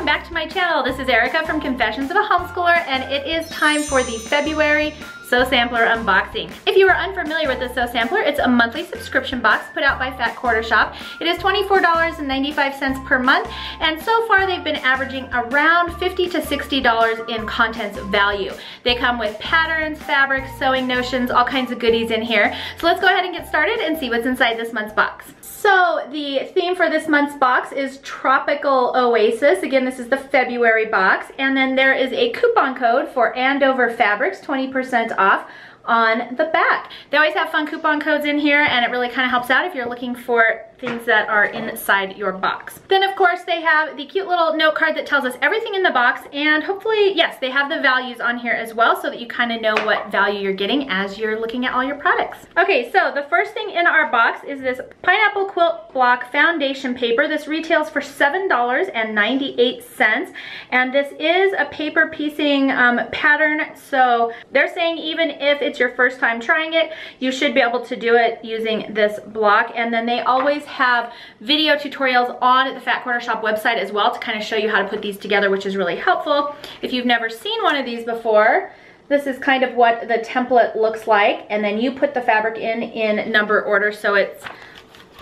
back to my channel. This is Erica from Confessions of a Homeschooler, and it is time for the February Sew Sampler unboxing. If you are unfamiliar with the Sew Sampler, it's a monthly subscription box put out by Fat Quarter Shop. It is $24.95 per month, and so far they've been averaging around $50 to $60 in contents value. They come with patterns, fabrics, sewing notions, all kinds of goodies in here. So let's go ahead and get started and see what's inside this month's box. So the theme for this month's box is Tropical Oasis. Again, this is the February box. And then there is a coupon code for Andover Fabrics, 20% off on the back. They always have fun coupon codes in here, and it really kind of helps out if you're looking for things that are inside your box. Then of course they have the cute little note card that tells us everything in the box, and hopefully, yes, they have the values on here as well so that you kind of know what value you're getting as you're looking at all your products. Okay, so the first thing in our box is this Pineapple Quilt Block foundation paper. This retails for $7.98, and this is a paper piecing pattern, so they're saying even if it's your first time trying it, you should be able to do it using this block. And then they always have video tutorials on the Fat Quarter Shop website as well to kind of show you how to put these together, which is really helpful. If you've never seen one of these before, this is kind of what the template looks like, and then you put the fabric in number order, so it's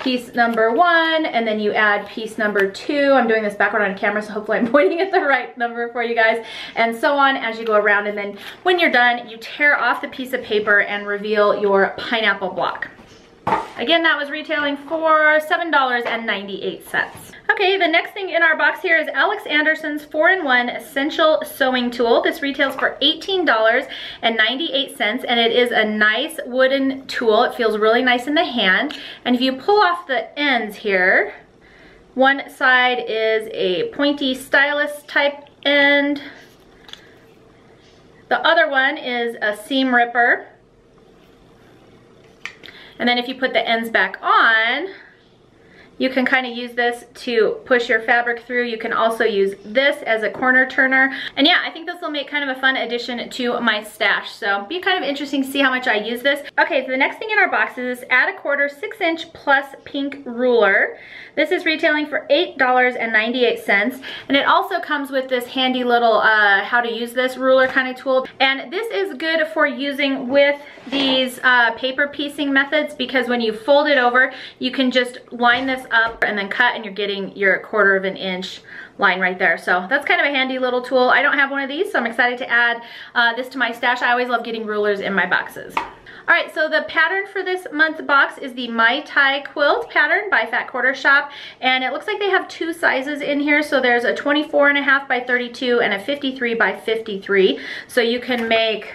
piece number 1, and then you add piece number 2. I'm doing this backward on camera, so hopefully I'm pointing at the right number for you guys, and so on as you go around. And then when you're done, you tear off the piece of paper and reveal your pineapple block. Again, that was retailing for $7.98. Okay, the next thing in our box here is Alex Anderson's 4-in-1 Essential Sewing Tool. This retails for $18.98, and it is a nice wooden tool. It feels really nice in the hand. And if you pull off the ends here, one side is a pointy stylus type end. The other one is a seam ripper. And then if you put the ends back on, you can kind of use this to push your fabric through. You can also use this as a corner turner. And yeah, I think this will make kind of a fun addition to my stash. So be kind of interesting to see how much I use this. Okay, so the next thing in our box is this Add a Quarter 6-inch plus pink ruler. This is retailing for $8.98. And it also comes with this handy little how to use this ruler kind of tool. And this is good for using with these paper piecing methods, because when you fold it over, you can just line this up and then cut, and you're getting your 1/4 of an inch line right there. So that's kind of a handy little tool. I don't have one of these, so I'm excited to add this to my stash. I always love getting rulers in my boxes. All right, so the pattern for this month's box is the Mai Tai quilt pattern by Fat Quarter Shop, and it looks like they have 2 sizes in here. So there's a 24.5 by 32 and a 53 by 53. So you can make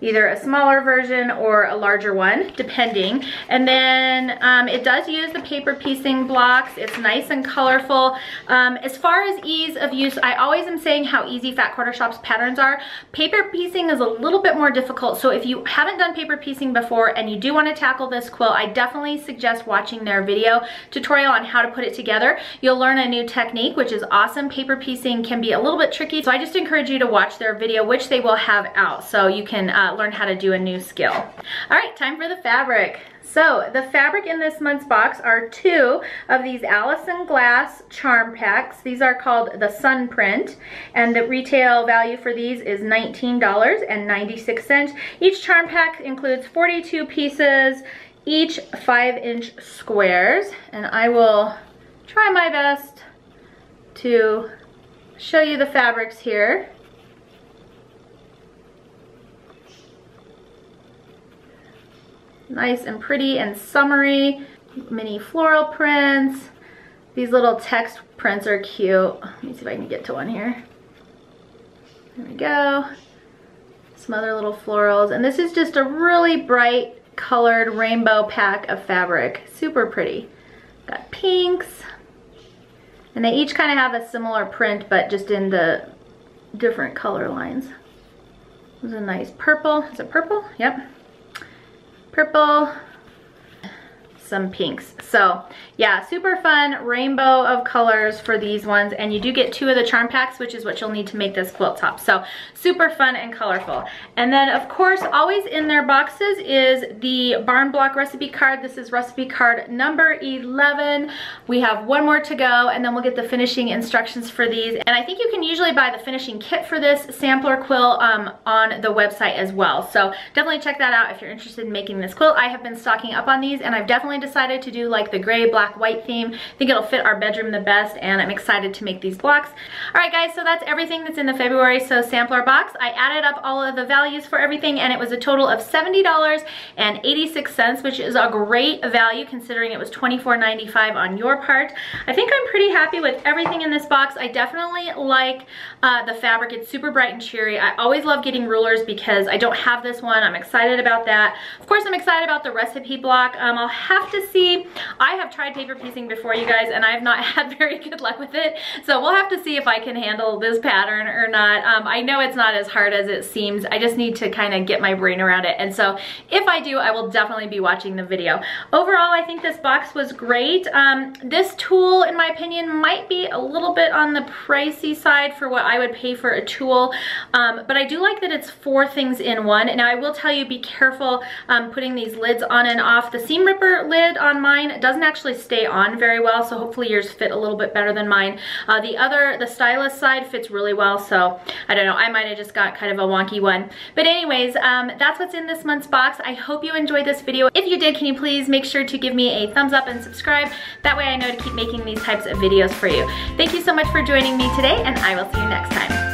either a smaller version or a larger one, depending. And then it does use the paper piecing blocks. It's nice and colorful. As far as ease of use, I always am saying how easy Fat Quarter Shop's patterns are. Paper piecing is a little bit more difficult, so if you haven't done paper piecing before and you do want to tackle this quilt, I definitely suggest watching their video tutorial on how to put it together. You'll learn a new technique, which is awesome. Paper piecing can be a little bit tricky, so I just encourage you to watch their video, which they will have out, so you can learn how to do a new skill. All right, time for the fabric. So the fabric in this month's box are 2 of these Allison Glass charm packs. These are called the Sun Print, and the retail value for these is $19.96. Each charm pack includes 42 pieces, each 5-inch squares, and I will try my best to show you the fabrics here. Nice and pretty and summery. Mini floral prints. These little text prints are cute. Let me see if I can get to one here. There we go. Some other little florals. And this is just a really bright colored rainbow pack of fabric. Super pretty. Got pinks. And they each kind of have a similar print, but just in the different color lines. There's a nice purple. Is it purple? Yep. Purple, some pinks. So yeah, super fun rainbow of colors for these ones, and you do get 2 of the charm packs, which is what you'll need to make this quilt top. So super fun and colorful. And then of course, always in their boxes is the barn block recipe card. This is recipe card number 11. We have 1 more to go, and then we'll get the finishing instructions for these. And I think you can usually buy the finishing kit for this sampler quilt on the website as well. So definitely check that out if you're interested in making this quilt. I have been stocking up on these, and I've definitely decided to do like the gray, black, white theme. I think it'll fit our bedroom the best, and I'm excited to make these blocks. All right guys, so that's everything that's in the February So sampler box. I added up all of the values for everything, and it was a total of $70.86, which is a great value considering it was $24.95 on your part. I think I'm pretty happy with everything in this box. I definitely like the fabric. It's super bright and cheery. I always love getting rulers because I don't have this one. I'm excited about that. Of course, I'm excited about the recipe block. I'll have to see. I have tried paper piecing before, you guys, and I have not had very good luck with it. So we'll have to see if I can handle this pattern or not. I know it's not as hard as it seems. I just need to kind of get my brain around it. And so if I do, I will definitely be watching the video. Overall, I think this box was great. This tool, in my opinion, might be a little bit on the pricey side for what I would pay for a tool. But I do like that it's 4 things in one. Now I will tell you, be careful putting these lids on and off. The seam ripper lid on mine doesn't actually stay on very well, so hopefully yours fit a little bit better than mine. The stylus side fits really well, so I don't know, I might have just got kind of a wonky one. But anyways, that's what's in this month's box. I hope you enjoyed this video. If you did, can you please make sure to give me a thumbs up and subscribe? That way I know to keep making these types of videos for you. Thank you so much for joining me today, and I will see you next time.